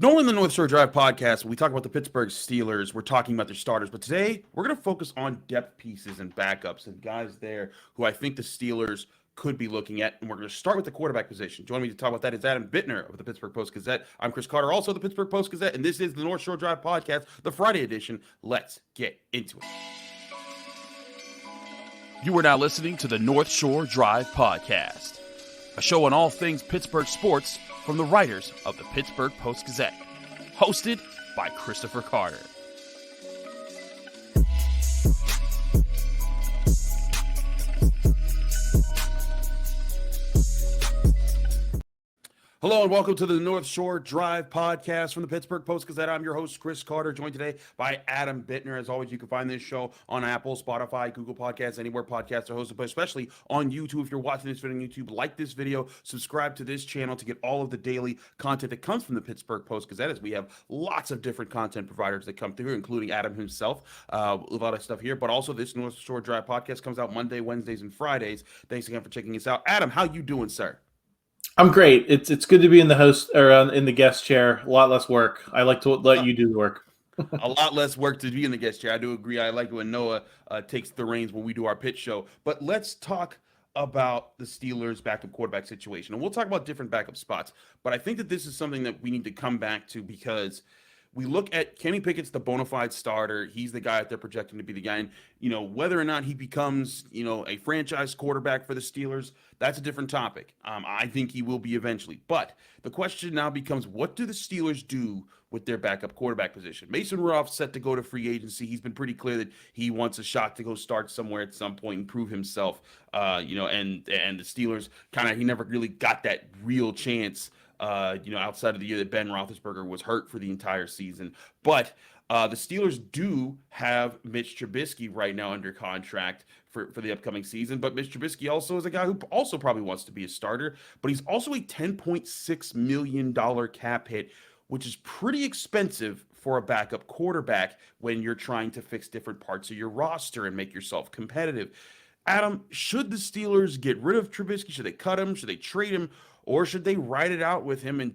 Normally in the North Shore Drive podcast, when we talk about the Pittsburgh Steelers, we're talking about their starters. But today, we're going to focus on depth pieces and backups and guys there who I think the Steelers could be looking at. And we're going to start with the quarterback position. Joining me to talk about that is Adam Bittner of the Pittsburgh Post-Gazette. I'm Chris Carter, also the Pittsburgh Post-Gazette. And this is the North Shore Drive podcast, the Friday edition. Let's get into it. You are now listening to the North Shore Drive podcast, a show on all things Pittsburgh sports from the writers of the Pittsburgh Post-Gazette, hosted by Christopher Carter. Hello and welcome to the North Shore Drive podcast from the Pittsburgh Post-Gazette. I'm your host, Chris Carter, joined today by Adam Bittner. As always, you can find this show on Apple, Spotify, Google Podcasts, anywhere podcasts are hosted, but especially on YouTube. If you're watching this video on YouTube, like this video, subscribe to this channel to get all of the daily content that comes from the Pittsburgh Post-Gazette, as we have lots of different content providers that come through, including Adam himself, a lot of stuff here, but also this North Shore Drive podcast comes out Monday, Wednesdays, and Fridays. Thanks again for checking us out. Adam, how you doing, sir? I'm great. It's good to be in the host or in the guest chair. A lot less work. I like to let you do the work. A lot less work to be in the guest chair. I do agree. I like it when Noah takes the reins when we do our pitch show. But let's talk about the Steelers' backup quarterback situation. And we'll talk about different backup spots. But I think that this is something that we need to come back to because we look at Kenny Pickett's the bona fide starter. He's the guy that they're projecting to be the guy. And, whether or not he becomes, a franchise quarterback for the Steelers, that's a different topic. I think he will be eventually. But the question now becomes, what do the Steelers do with their backup quarterback position? Mason Rudolph's set to go to free agency. He's been pretty clear that he wants a shot to go start somewhere at some point and prove himself, and the Steelers he never really got that real chance outside of the year that Ben Roethlisberger was hurt for the entire season. But the Steelers do have Mitch Trubisky right now under contract for the upcoming season. But Mitch Trubisky also is a guy who also probably wants to be a starter. But he's also a $10.6 million cap hit, which is pretty expensive for a backup quarterback when you're trying to fix different parts of your roster and make yourself competitive. Adam, should the Steelers get rid of Trubisky? Should they cut him? Should they trade him? Or should they ride it out with him and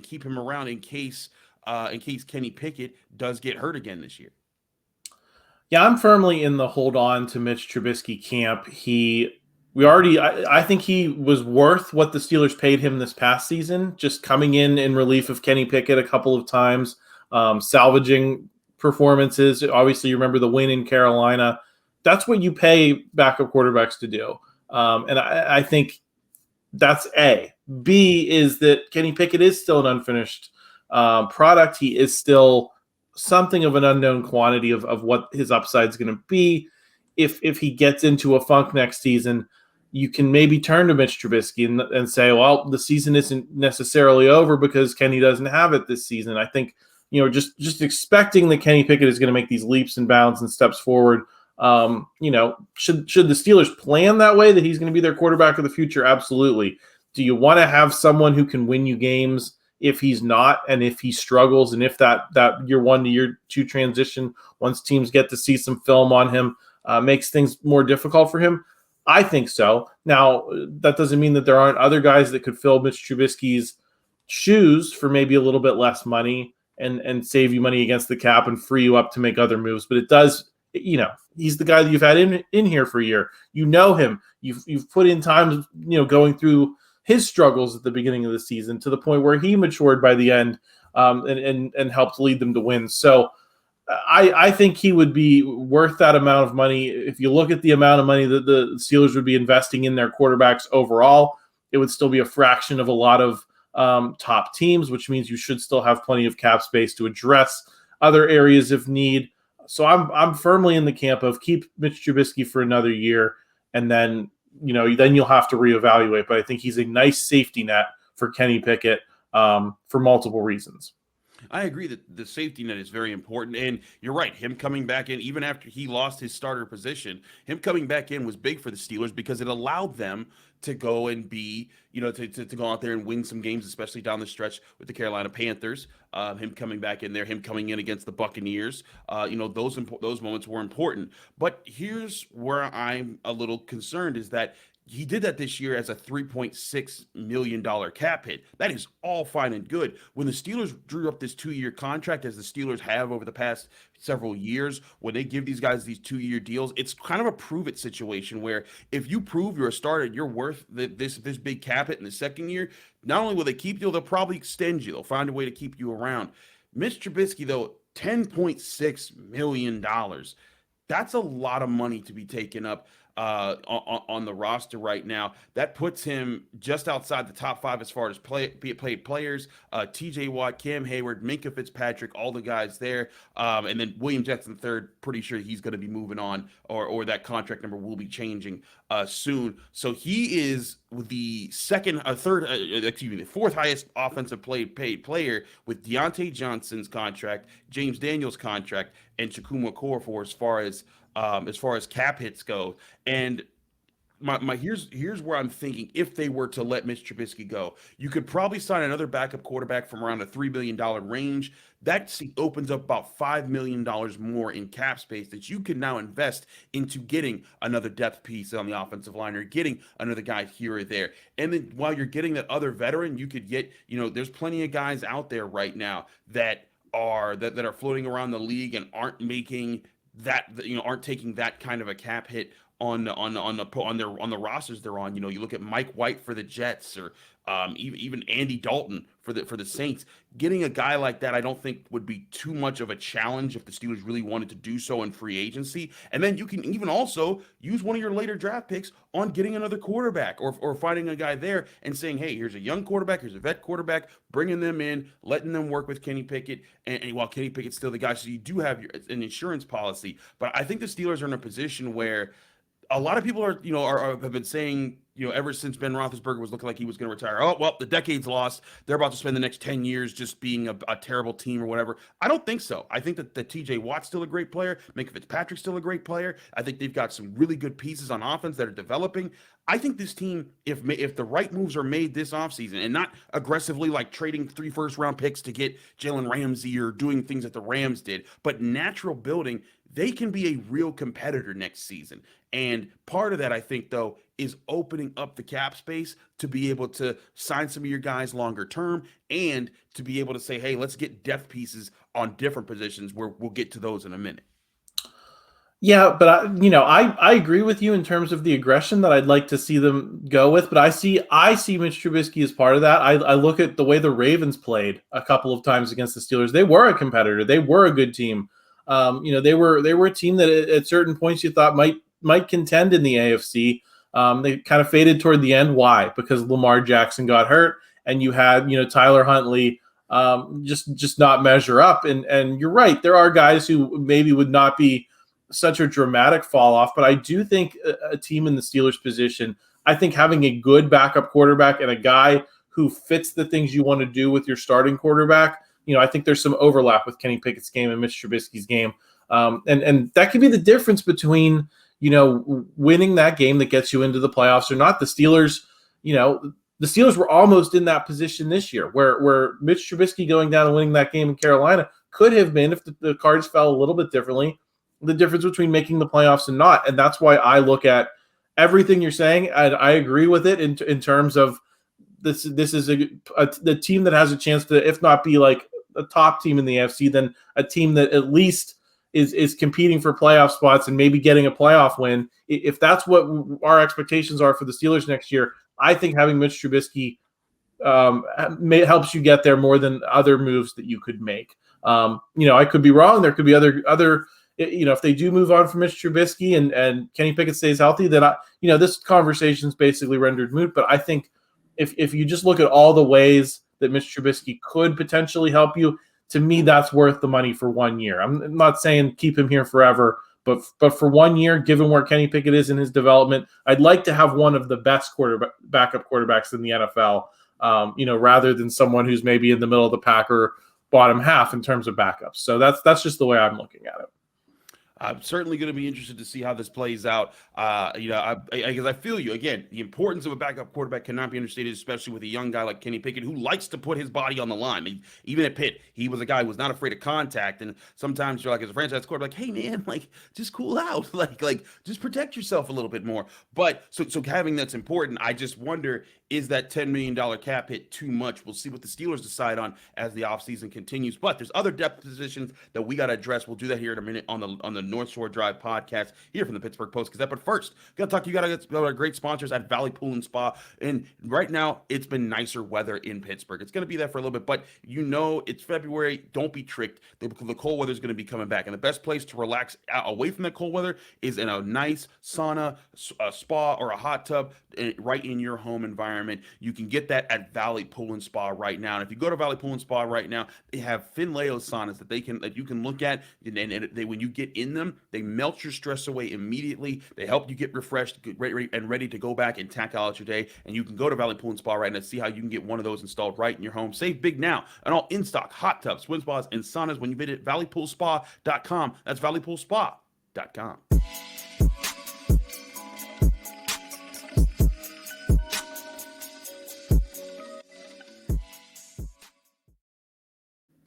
keep him around in case Kenny Pickett does get hurt again this year? Yeah, I'm firmly in the hold on to Mitch Trubisky camp. I think he was worth what the Steelers paid him this past season, just coming in relief of Kenny Pickett a couple of times, salvaging performances. Obviously, you remember the win in Carolina. That's what you pay backup quarterbacks to do. And I think that's A. B is that Kenny Pickett is still an unfinished product. He is still something of an unknown quantity of what his upside is going to be. If he gets into a funk next season, you can maybe turn to Mitch Trubisky and say, well, the season isn't necessarily over because Kenny doesn't have it this season. I think, just expecting that Kenny Pickett is going to make these leaps and bounds and steps forward. Should the Steelers plan that way, that he's going to be their quarterback of the future? Absolutely. Do you want to have someone who can win you games if he's not, and if he struggles, and if that year 1 to year 2 transition, once teams get to see some film on him, makes things more difficult for him? I think so. Now, that doesn't mean that there aren't other guys that could fill Mitch Trubisky's shoes for maybe a little bit less money and save you money against the cap and free you up to make other moves. But it does, he's the guy that you've had in here for a year. You know him. You've put in time, going through his struggles at the beginning of the season to the point where he matured by the end, and helped lead them to wins. So I think he would be worth that amount of money. If you look at the amount of money that the Steelers would be investing in their quarterbacks overall, it would still be a fraction of a lot of top teams, which means you should still have plenty of cap space to address other areas if need. So I'm firmly in the camp of keep Mitch Trubisky for another year, and then you'll have to reevaluate. But I think he's a nice safety net for Kenny Pickett for multiple reasons. I agree that the safety net is very important. And you're right. Him coming back in, even after he lost his starter position, him coming back in was big for the Steelers because it allowed them to go and be, to go out there and win some games, especially down the stretch with the Carolina Panthers. Him coming back in there, him coming in against the Buccaneers, those moments were important. But here's where I'm a little concerned is that he did that this year as a $3.6 million cap hit. That is all fine and good. When the Steelers drew up this 2-year contract, as the Steelers have over the past several years, when they give these guys these 2-year deals, it's kind of a prove it situation where if you prove you're a starter and you're worth this big cap hit in the second year, not only will they keep you, they'll probably extend you. They'll find a way to keep you around. Mitch Trubisky, though, $10.6 million. That's a lot of money to be taken up on the roster right now. That puts him just outside the top 5 as far as paid players. TJ Watt, Cam Hayward, Minkah Fitzpatrick, all the guys there. And then William Jackson III, pretty sure he's going to be moving on, or that contract number will be changing soon. So he is the fourth highest offensive paid player, with Deontay Johnson's contract, James Daniels' contract, and Chukwuma Okorafor as far as cap hits go. And here's where I'm thinking, if they were to let Mitch Trubisky go, you could probably sign another backup quarterback from around a $3 million range. That opens up about $5 million more in cap space that you can now invest into getting another depth piece on the offensive line, or getting another guy here or there. And then while you're getting that other veteran, you could get, there's plenty of guys out there right now that are floating around the league and aren't making that, aren't taking that kind of a cap hit on the rosters they're on. You look at Mike White for the Jets, or even Andy Dalton for the Saints. Getting a guy like that, I don't think would be too much of a challenge if the Steelers really wanted to do so in free agency. And then you can even also use one of your later draft picks on getting another quarterback, or finding a guy there and saying, hey, here's a young quarterback, here's a vet quarterback, bringing them in, letting them work with Kenny Pickett. And while Kenny Pickett's still the guy, so you do have an insurance policy. But I think the Steelers are in a position where a lot of people have been saying, ever since Ben Roethlisberger was looking like he was going to retire, oh, well, the decade's lost. They're about to spend the next 10 years just being a terrible team or whatever. I don't think so. I think that TJ Watt's still a great player. Minkah Fitzpatrick's still a great player. I think they've got some really good pieces on offense that are developing. I think this team, if the right moves are made this offseason, and not aggressively like trading 3 first-round picks to get Jalen Ramsey or doing things that the Rams did, but natural building, they can be a real competitor next season. And part of that, I think, though, is opening up the cap space to be able to sign some of your guys longer term, and to be able to say, hey, let's get depth pieces on different positions, where we'll get to those in a minute. Yeah, but I agree with you in terms of the aggression that I'd like to see them go with. But I see Mitch Trubisky as part of that. I look at the way the Ravens played a couple of times against the Steelers. They were a competitor. They were a good team. They were a team that at certain points you thought might contend in the AFC. They kind of faded toward the end. Why? Because Lamar Jackson got hurt, and you had Tyler Huntley just not measure up. And you're right, there are guys who maybe would not be such a dramatic fall off, but I do think a team in the Steelers position, I think having a good backup quarterback and a guy who fits the things you want to do with your starting quarterback, I think there's some overlap with Kenny Pickett's game and Mitch Trubisky's game. And that could be the difference between, winning that game that gets you into the playoffs or not. The Steelers were almost in that position this year, where Mitch Trubisky going down and winning that game in Carolina could have been, if the cards fell a little bit differently, the difference between making the playoffs and not. And that's why I look at everything you're saying, and I agree with it in terms of this is the team that has a chance to, if not be like a top team in the AFC, then a team that at least is competing for playoff spots and maybe getting a playoff win. If that's what our expectations are for the Steelers next year, I think having Mitch Trubisky helps you get there more than other moves that you could make. I could be wrong. There could be other if they do move on from Mitch Trubisky and Kenny Pickett stays healthy, then this conversation is basically rendered moot. But I think if you just look at all the ways that Mitch Trubisky could potentially help you, to me, that's worth the money for 1 year. I'm not saying keep him here forever, but for 1 year, given where Kenny Pickett is in his development, I'd like to have one of the best backup quarterbacks in the NFL, rather than someone who's maybe in the middle of the pack or bottom half in terms of backups. So that's just the way I'm looking at it. I'm certainly going to be interested to see how this plays out. Because I feel you again. The importance of a backup quarterback cannot be understated, especially with a young guy like Kenny Pickett who likes to put his body on the line. Even at Pitt, he was a guy who was not afraid of contact. And sometimes you're like, as a franchise quarterback, hey man, like just cool out, like just protect yourself a little bit more. But so having that's important. I just wonder, is that $10 million cap hit too much? We'll see what the Steelers decide on as the offseason continues. But there's other depth positions that we got to address. We'll do that here in a minute on the North Shore Drive podcast here from the Pittsburgh Post-Gazette. But first, got to talk to you guys about our great sponsors at Valley Pool and Spa. And right now, it's been nicer weather in Pittsburgh. It's going to be there for a little bit, but it's February. Don't be tricked. The cold weather is going to be coming back. And the best place to relax away from that cold weather is in a nice sauna, a spa, or a hot tub right in your home environment. You can get that at Valley Pool and Spa right now. And if you go to Valley Pool and Spa right now, they have Finleo saunas that you can look at, and when you get in them, they melt your stress away immediately. They help you get refreshed and ready to go back and tackle out your day. And you can go to Valley Pool and Spa right now to see how you can get one of those installed right in your home. Save big now on all in-stock hot tubs, swim spas, and saunas when you visit valleypoolspa.com. That's valleypoolspa.com.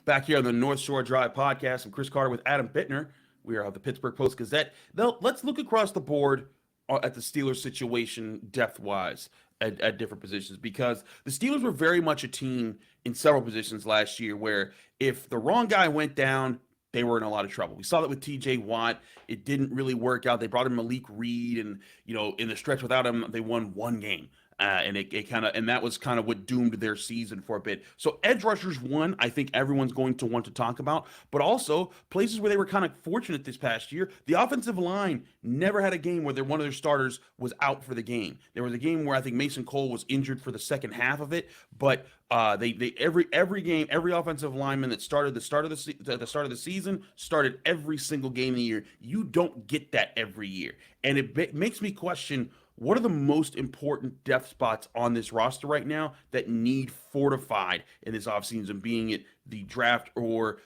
Back here on the North Shore Drive podcast, I'm Chris Carter with Adam Bittner. We are of the Pittsburgh Post-Gazette. Now, let's look across the board at the Steelers situation depth-wise at different positions, because the Steelers were very much a team in several positions last year where if the wrong guy went down, they were in a lot of trouble. We saw that with TJ Watt. It didn't really work out. They brought in Malik Reed, and in the stretch without him, they won one game. And that was kind of what doomed their season for a bit. So edge rushers, one, I think everyone's going to want to talk about, but also places where they were kind of fortunate this past year. The offensive line never had a game where one of their starters was out for the game. There was a game where I think Mason Cole was injured for the second half of it, but every game, every offensive lineman that started the start of the season started every single game of the year. You don't get that every year, and it makes me question, what are the most important depth spots on this roster right now that need fortified in this offseason, being it the draft or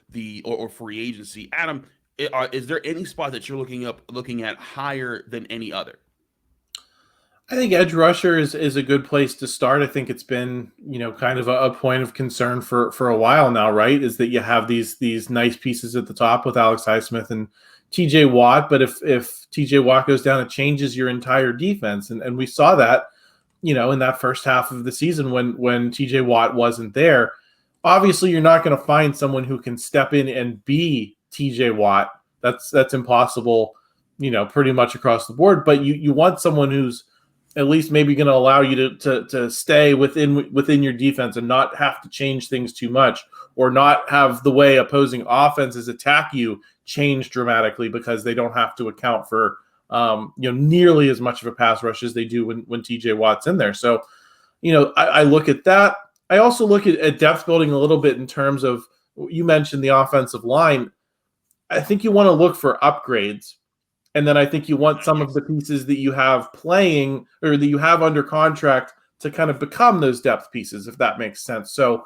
free agency? Adam, is there any spot that you're looking at higher than any other? I think edge rusher is a good place to start. I think it's been, kind of a point of concern for a while now, right? Is that you have these nice pieces at the top with Alex Highsmith and TJ Watt, but if TJ Watt goes down, it changes your entire defense. And we saw that, in that first half of the season when TJ Watt wasn't there. Obviously, you're not going to find someone who can step in and be TJ Watt. That's impossible, pretty much across the board. But you want someone who's at least maybe going to allow you to stay within your defense and not have to change things too much, or not have the way opposing offenses attack you change dramatically because they don't have to account for nearly as much of a pass rush as they do when TJ Watt's in there. So, I look at that. I also look at depth building a little bit in terms of, you mentioned the offensive line. I think you want to look for upgrades. And then I think you want some of the pieces that you have playing or that you have under contract to kind of become those depth pieces, if that makes sense. So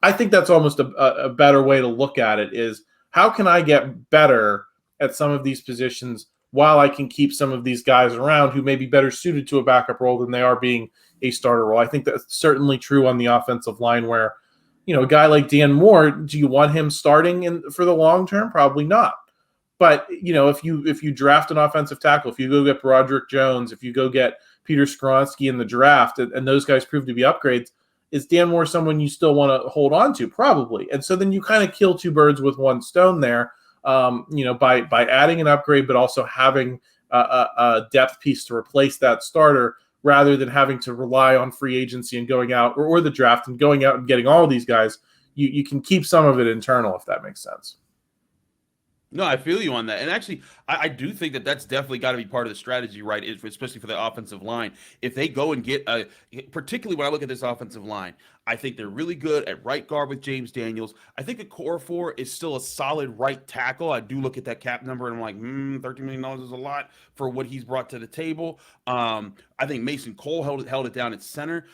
I think that's almost a better way to look at it, is how can I get better at some of these positions while I can keep some of these guys around who may be better suited to a backup role than they are being a starter role. I think that's certainly true on the offensive line where, a guy like Dan Moore, do you want him starting for the long term? Probably not. But, if you draft an offensive tackle, if you go get Broderick Jones, if you go get Peter Skoronski in the draft, and those guys prove to be upgrades, is Dan Moore someone you still want to hold on to? Probably. And so then you kind of kill two birds with one stone there, by adding an upgrade, but also having a depth piece to replace that starter, rather than having to rely on free agency and going out or the draft and going out and getting all of these guys. You can keep some of it internal, if that makes sense. No, I feel you on that. And actually, I do think that that's definitely got to be part of the strategy, right? Especially for the offensive line. If they go and get particularly when I look at this offensive line, I think they're really good at right guard with James Daniels. I think the core four is still a solid right tackle. I do look at that cap number and I'm like, $13 million is a lot for what he's brought to the table. I think Mason Cole held it down at center.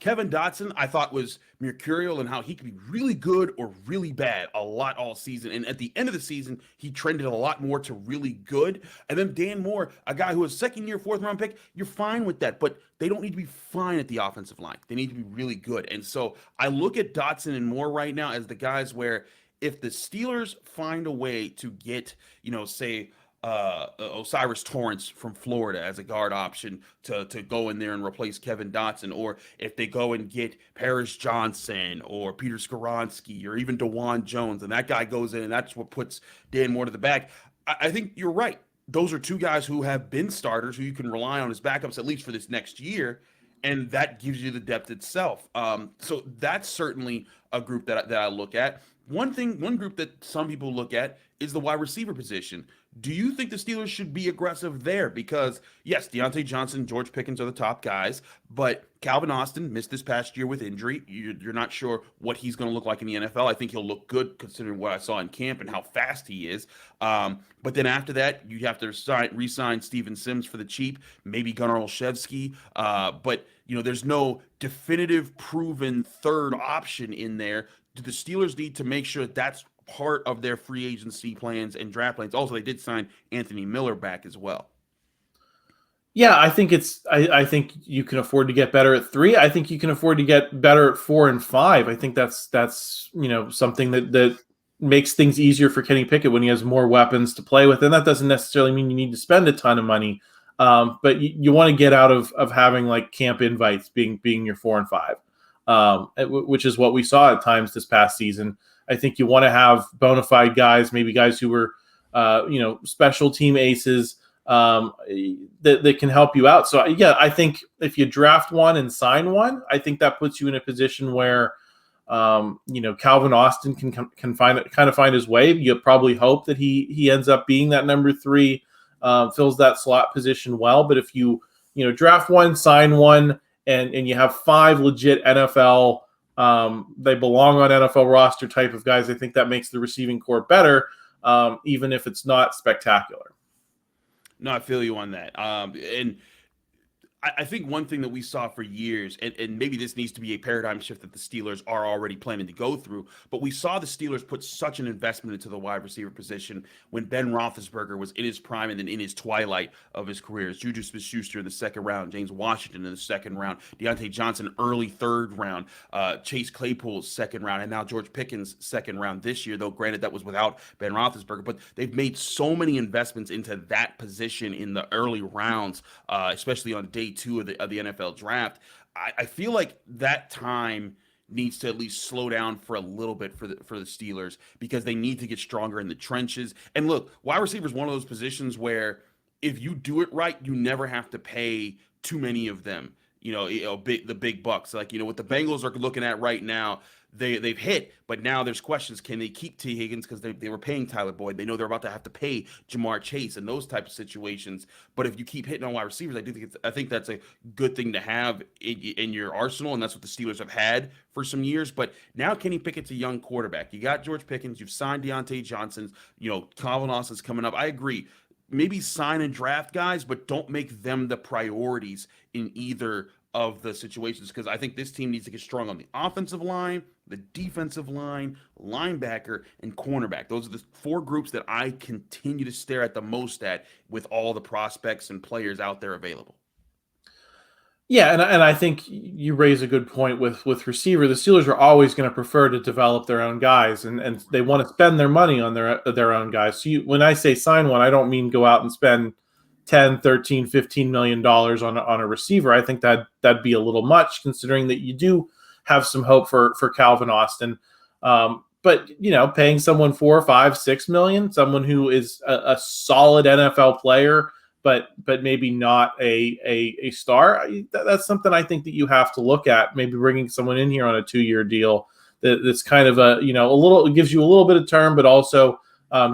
Kevin Dotson, I thought, was mercurial in how he could be really good or really bad a lot all season. And at the end of the season, he trended a lot more to really good. And then Dan Moore, a guy who was second-year, fourth-round pick, you're fine with that. But they don't need to be fine at the offensive line. They need to be really good. And so I look at Dotson and Moore right now as the guys where if the Steelers find a way to get, say, Osiris Torrance from Florida as a guard option to go in there and replace Kevin Dotson, or if they go and get Paris Johnson or Peter Skoronski or even DeJuan Jones, and that guy goes in and that's what puts Dan Moore to the back, I think you're right. Those are two guys who have been starters who you can rely on as backups at least for this next year, and that gives you the depth itself. So that's certainly a group that I look at. One group that some people look at is the wide receiver position. Do you think the Steelers should be aggressive there? Because, yes, Deontay Johnson, George Pickens are the top guys, but Calvin Austin missed this past year with injury. You're not sure what he's going to look like in the NFL. I think he'll look good considering what I saw in camp and how fast he is. But then after that, you have to re-sign Steven Sims for the cheap, maybe Gunnar Olszewski. But, there's no definitive proven third option in there. Do the Steelers need to make sure that's part of their free agency plans and draft plans? Also, they did sign Anthony Miller back as well. Yeah, I think I think you can afford to get better at 3. I think you can afford to get better at 4 and 5. I think that's something that makes things easier for Kenny Pickett when he has more weapons to play with. And that doesn't necessarily mean you need to spend a ton of money. But you want to get out of having like camp invites being your 4 and 5, which is what we saw at times this past season. I think you want to have bona fide guys, maybe guys who were, special team aces that can help you out. So, yeah, I think if you draft one and sign one, I think that puts you in a position where, Calvin Austin can find his way. You probably hope that he ends up being that number 3, fills that slot position well. But if you draft one, sign one, and you have 5 legit NFL, they belong on NFL roster type of guys, I think that makes the receiving core better, even if it's not spectacular. No, I feel you on that. And I think one thing that we saw for years, and maybe this needs to be a paradigm shift that the Steelers are already planning to go through, but we saw the Steelers put such an investment into the wide receiver position when Ben Roethlisberger was in his prime and then in his twilight of his career. Juju Smith-Schuster in the second round, James Washington in the second round, Deontay Johnson early third round, Chase Claypool's second round, and now George Pickens second round this year, though granted that was without Ben Roethlisberger. But they've made so many investments into that position in the early rounds, especially on day 2 of the NFL draft. I feel like that time needs to at least slow down for a little bit for the Steelers, because they need to get stronger in the trenches. And look, wide receiver is one of those positions where if you do it right, you never have to pay too many of them. The big bucks. Like, what the Bengals are looking at right now, they've hit, but now there's questions. Can they keep T. Higgins because they were paying Tyler Boyd? They know they're about to have to pay Jamar Chase and those types of situations. But if you keep hitting on wide receivers, I think that's a good thing to have in your arsenal, and that's what the Steelers have had for some years. But now Kenny Pickett's a young quarterback. You got George Pickens. You've signed Deontay Johnson. Calvin Austin's coming up. I agree. Maybe sign and draft guys, but don't make them the priorities in either of the situations, because I think this team needs to get strong on the offensive line, the defensive line, linebacker, and cornerback. Those are the 4 groups that I continue to stare at the most at with all the prospects and players out there available. Yeah, and I think you raise a good point with receiver. The Steelers are always going to prefer to develop their own guys, and they want to spend their money on their own guys. So when I say sign one, I don't mean go out and spend 10, 13, 15 million dollars on a receiver. I think that'd be a little much, considering that you do have some hope for Calvin Austin. But paying someone 4, 5, 6 million, someone who is a solid NFL player, but maybe not a star, that's something I think that you have to look at. Maybe bringing someone in here on a 2-year deal that's kind of a little, it gives you a little bit of term, but also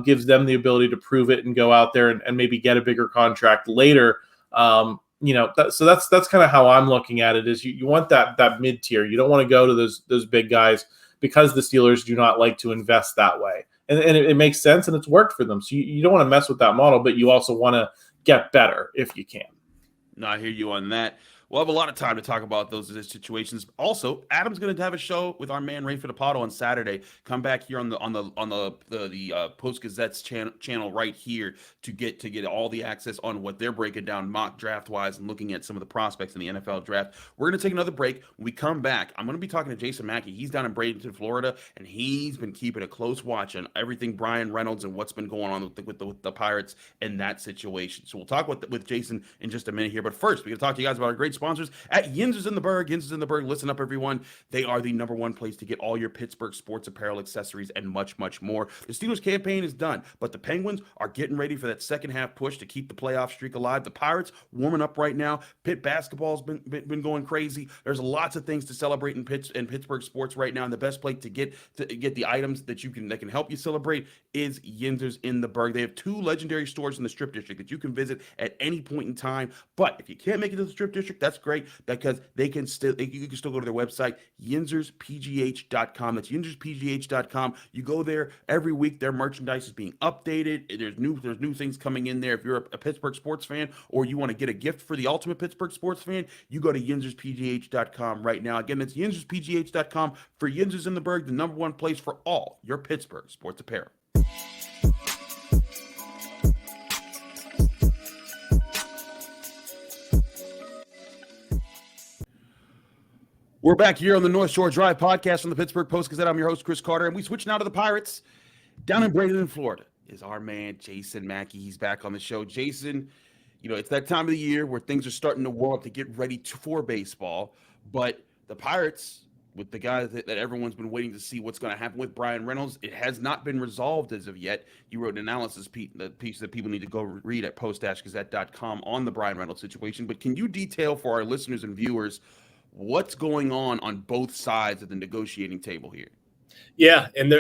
gives them the ability to prove it and go out there and maybe get a bigger contract later. So that's kind of how I'm looking at it. Is you want that mid tier. You don't want to go to those big guys, because the Steelers do not like to invest that way, and it makes sense and it's worked for them. So you don't want to mess with that model, but you also want to get better if you can. No, I hear you on that. We'll have a lot of time to talk about those situations. Also, Adam's going to have a show with our man Ray Fittipaldo on Saturday. Come back here on the Post Gazette's channel right here to get all the access on what they're breaking down mock draft wise and looking at some of the prospects in the NFL draft. We're going to take another break. When we come back, I'm going to be talking to Jason Mackey. He's down in Bradenton, Florida, and he's been keeping a close watch on everything Brian Reynolds and what's been going on with the Pirates in that situation. So we'll talk with Jason in just a minute here. But first, we're going to talk to you guys about our great sponsors at Yinzers in the Berg. Yinzers in the Berg, listen up, everyone. They are the number one place to get all your Pittsburgh sports apparel, accessories, and much, much more. The Steelers campaign is done, but the Penguins are getting ready for that second half push to keep the playoff streak alive. The Pirates warming up right now. Pitt basketball's been going crazy. There's lots of things to celebrate in Pittsburgh sports right now, and the best place to get the items that can help you celebrate is Yinzers in the Berg. They have 2 legendary stores in the Strip District that you can visit at any point in time. But if you can't make it to the Strip District, that's great, because you can still go to their website, yinzerspgh.com. That's yinzerspgh.com. You go there every week. Their merchandise is being updated. There's new things coming in there. If you're a Pittsburgh sports fan or you want to get a gift for the ultimate Pittsburgh sports fan, you go to yinzerspgh.com right now. Again, that's yinzerspgh.com for Yinzers in the Berg, the number one place for all your Pittsburgh sports apparel. We're back here on the North Shore Drive podcast from the Pittsburgh Post-Gazette. I'm your host, Chris Carter, and we switch now to the Pirates. Down in Bradenton, Florida, is our man, Jason Mackey. He's back on the show. Jason, it's that time of the year where things are starting to warm up to get ready for baseball, but the Pirates, with the guys that everyone's been waiting to see what's going to happen with Brian Reynolds, it has not been resolved as of yet. You wrote an analysis piece that people need to go read at post-gazette.com on the Brian Reynolds situation, but can you detail for our listeners and viewers what's going on both sides of the negotiating table here? Yeah, and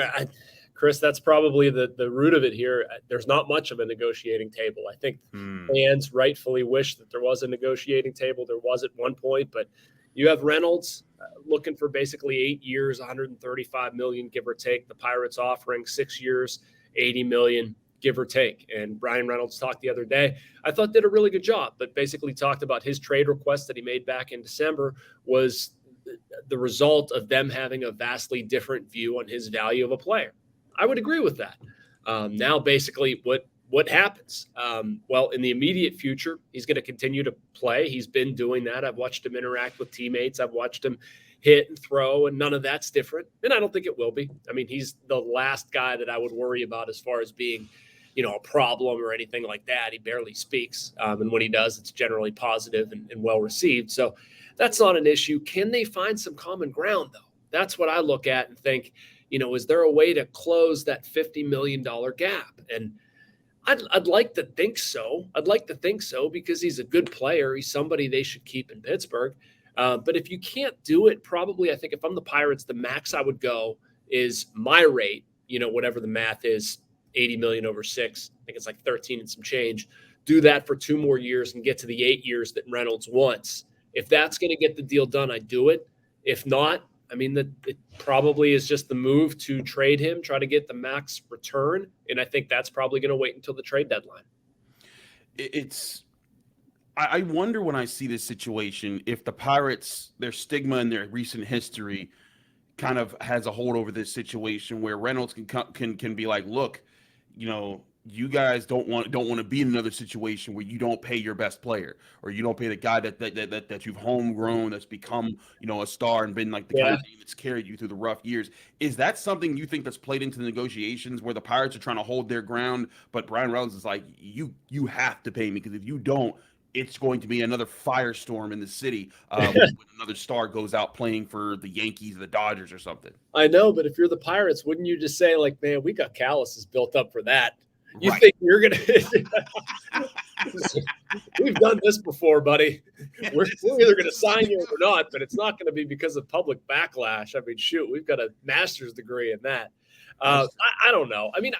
Chris, that's probably the root of it here. There's not much of a negotiating table. I think fans rightfully wish that there was a negotiating table. There was at one point, but you have Reynolds looking for basically 8 years, $135 million, give or take. The Pirates offering 6 years, $80 million, give or take. And Brian Reynolds talked the other day, I thought did a really good job, but basically talked about his trade request that he made back in December was the result of them having a vastly different view on his value of a player. I would agree with that. Now, basically, what happens? Well, in the immediate future, he's going to continue to play. He's been doing that. I've watched him interact with teammates. I've watched him hit and throw, and none of that's different. And I don't think it will be. I mean, he's the last guy that I would worry about as far as being, a problem or anything like that. He barely speaks. And when he does, it's generally positive and well received. So that's not an issue. Can they find some common ground, though? That's what I look at and think, is there a way to close that $50 million gap? And I'd like to think so. I'd like to think so because he's a good player. He's somebody they should keep in Pittsburgh. But if you can't do it, probably I think if I'm the Pirates, the max I would go is my rate, whatever the math is, 80 million over 6. I think it's like 13 and some change. Do that for 2 more years and get to the 8 years that Reynolds wants. If that's going to get the deal done, I do it. If not, I mean, it probably is just the move to trade him, try to get the max return. And I think that's probably going to wait until the trade deadline. I wonder when I see this situation, if the Pirates, their stigma and their recent history kind of has a hold over this situation where Reynolds can be like, look, you guys don't want to be in another situation where you don't pay your best player or you don't pay the guy that you've homegrown, that's become, a star and been like the kind of thing that's carried you through the rough years. Is that something you think that's played into the negotiations where the Pirates are trying to hold their ground, but Brian Reynolds is like, you have to pay me, because if you don't, it's going to be another firestorm in the city when another star goes out playing for the Yankees, the Dodgers, or something. I know, but if you're the Pirates, wouldn't you just say, like, man, we got calluses built up for that? You Right. think you're going to – we've done this before, buddy. We're either going to sign you or not, but it's not going to be because of public backlash. I mean, shoot, we've got a master's degree in that. I don't know. I mean,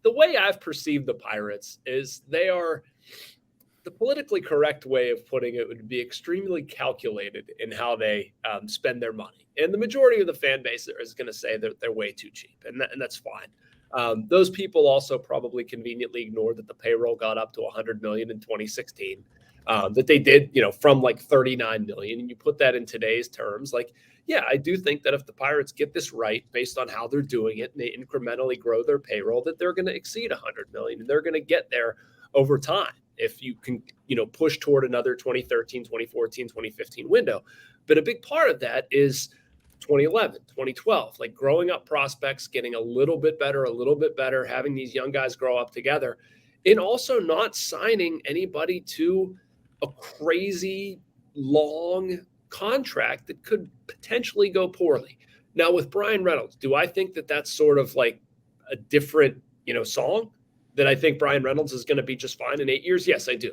the way I've perceived the Pirates is they are – the politically correct way of putting it would be extremely calculated in how they spend their money. And the majority of the fan base is going to say that they're way too cheap, and that's fine. Those people also probably conveniently ignored that the payroll got up to $100 million in 2016. that they did, from like 39 million. And you put that in today's terms, like, yeah, I do think that if the Pirates get this right based on how they're doing it and they incrementally grow their payroll, that they're going to exceed 100 million and they're going to get there over time if you can, push toward another 2013, 2014, 2015 window. But a big part of that is 2011, 2012, like growing up prospects, getting a little bit better, having these young guys grow up together, and also not signing anybody to a crazy long contract that could potentially go poorly. Now with Brian Reynolds, do I think that that's sort of like a different, song? That I think Brian Reynolds is going to be just fine in 8 years? Yes, I do.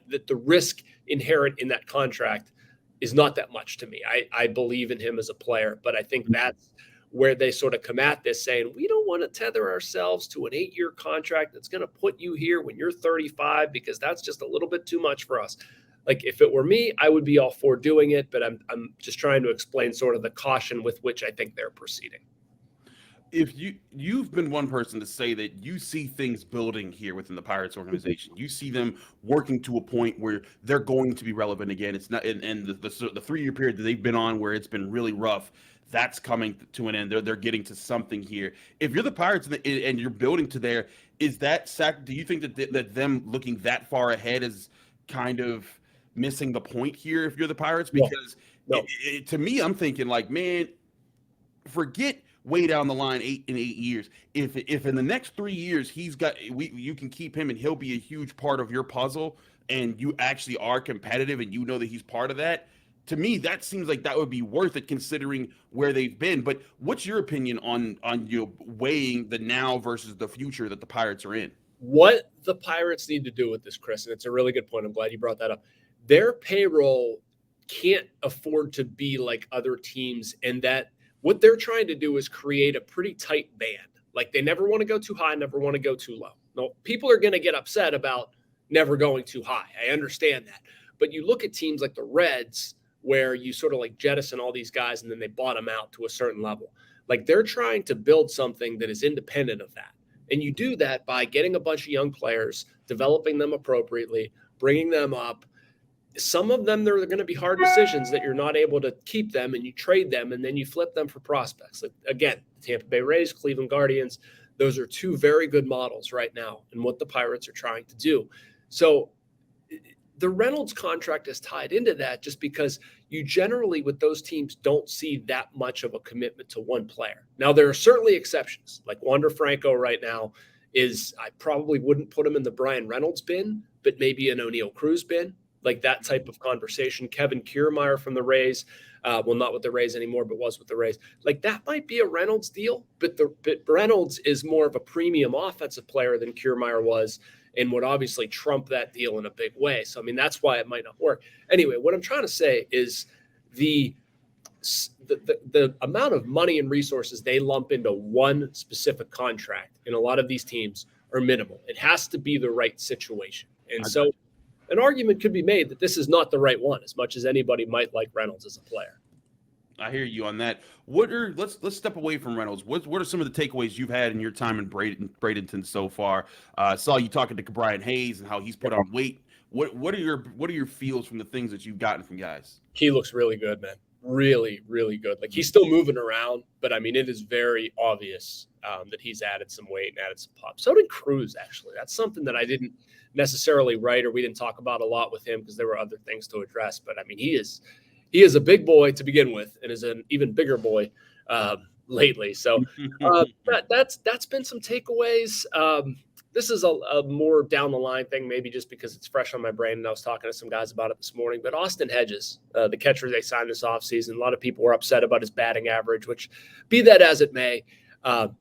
That the risk inherent in that contract is not that much to me. I believe in him as a player, but I think that's where they sort of come at this saying, we don't want to tether ourselves to an 8-year contract that's going to put you here when you're 35, because that's just a little bit too much for us. Like if it were me, I would be all for doing it, but I'm just trying to explain sort of the caution with which I think they're proceeding. If you've been one person to say that you see things building here within the Pirates organization, you see them working to a point where they're going to be relevant again. It's not, and the 3-year period that they've been on where it's been really rough, that's coming to an end. They're getting to something here. If you're the Pirates and you're building to there, is that do you think that them looking that far ahead is kind of missing the point here? If you're the Pirates, because No. To me, I'm thinking like, man, forget way down the line 8 years. If in the next 3 years you can keep him and he'll be a huge part of your puzzle, and you actually are competitive and you know that he's part of that, to me that seems like that would be worth it considering where they've been. But what's your opinion on weighing the now versus the future that the Pirates are in? What the Pirates need to do with this, Chris, and it's a really good point. I'm glad you brought that up. Their payroll can't afford to be like other teams, and that what they're trying to do is create a pretty tight band. Like they never want to go too high, never want to go too low. No, people are going to get upset about never going too high. I understand that. But you look at teams like the Reds, where you sort of like jettison all these guys and then they bottom out to a certain level. Like they're trying to build something that is independent of that. And you do that by getting a bunch of young players, developing them appropriately, bringing them up. Some of them, they're going to be hard decisions that you're not able to keep them, and you trade them and then you flip them for prospects. Like, again, Tampa Bay Rays, Cleveland Guardians, those are two very good models right now in what the Pirates are trying to do. So the Reynolds contract is tied into that just because you generally with those teams don't see that much of a commitment to one player. Now, there are certainly exceptions. Like Wander Franco right now I probably wouldn't put him in the Brian Reynolds bin, but maybe an O'Neill Cruz bin. Like that type of conversation. Kevin Kiermaier from the Rays, well, not with the Rays anymore, but was with the Rays. Like that might be a Reynolds deal, but Reynolds is more of a premium offensive player than Kiermaier was, and would obviously trump that deal in a big way. So, I mean, that's why it might not work. Anyway, what I'm trying to say is the amount of money and resources they lump into one specific contract in a lot of these teams are minimal. It has to be the right situation. And so an argument could be made that this is not the right one, as much as anybody might like Reynolds as a player. I hear you on that. Let's step away from Reynolds. What are some of the takeaways you've had in your time in Bradenton so far? Saw you talking to Brian Hayes and how he's put on weight. What are your feels from the things that you've gotten from guys? He looks really good, man. Really, really good. Like he's still moving around, but I mean, it is very obvious that he's added some weight and added some pop. So did Cruz, actually. That's something that I didn't necessarily write, or we didn't talk about a lot with him because there were other things to address. But I mean, he is a big boy to begin with, and is an even bigger boy lately. So that's been some takeaways. This is a more down the line thing, maybe just because it's fresh on my brain, and I was talking to some guys about it this morning. But Austin Hedges, the catcher they signed this offseason, a lot of people were upset about his batting average, which, be that as it may,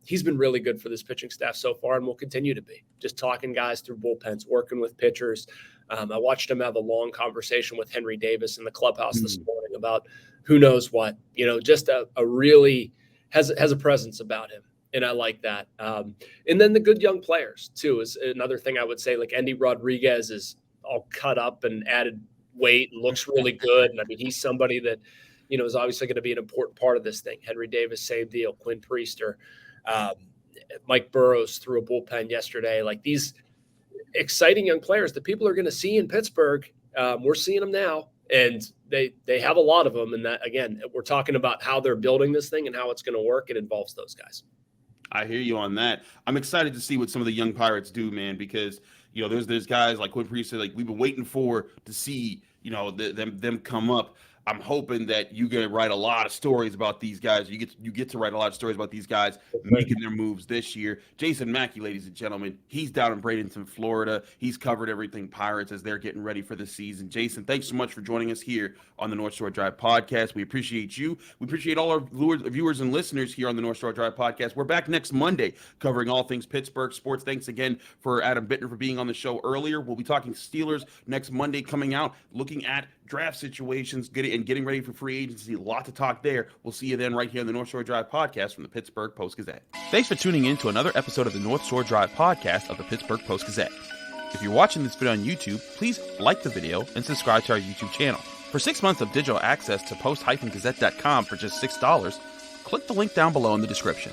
he's been really good for this pitching staff so far and will continue to be. Just talking guys through bullpens, working with pitchers. I watched him have a long conversation with Henry Davis in the clubhouse this morning about who knows what. Just a really has a presence about him. And I like that. And then the good young players, too, is another thing I would say. Like Endy Rodriguez is all cut up and added weight and looks really good. And I mean, he's somebody that, is obviously going to be an important part of this thing. Henry Davis, same deal. Quinn Priester, Mike Burrows threw a bullpen yesterday. Like these exciting young players that people are going to see in Pittsburgh We're seeing them now, and they have a lot of them. And that, again, we're talking about how they're building this thing and how it's going to work. It involves those guys. I hear you on that. I'm excited to see what some of the young Pirates do, man, because there's guys like Quinn Priest said, like we've been waiting to see them come up. I'm hoping that you get to write a lot of stories about these guys. You get to write a lot of stories about these guys making their moves this year. Jason Mackey, ladies and gentlemen, he's down in Bradenton, Florida. He's covered everything Pirates as they're getting ready for the season. Jason, thanks so much for joining us here on the North Shore Drive podcast. We appreciate you. We appreciate all our viewers and listeners here on the North Shore Drive podcast. We're back next Monday covering all things Pittsburgh sports. Thanks again for Adam Bittner for being on the show earlier. We'll be talking Steelers next Monday coming out, looking at draft situations, getting ready for free agency. A lot to talk there. We'll see you then right here on the North Shore Drive podcast from the Pittsburgh Post-Gazette. Thanks for tuning in to another episode of the North Shore Drive podcast of the Pittsburgh Post-Gazette. If you're watching this video on YouTube, please like the video and subscribe to our YouTube channel. For 6 months of digital access to post-gazette.com for just $6, click the link down below in the description.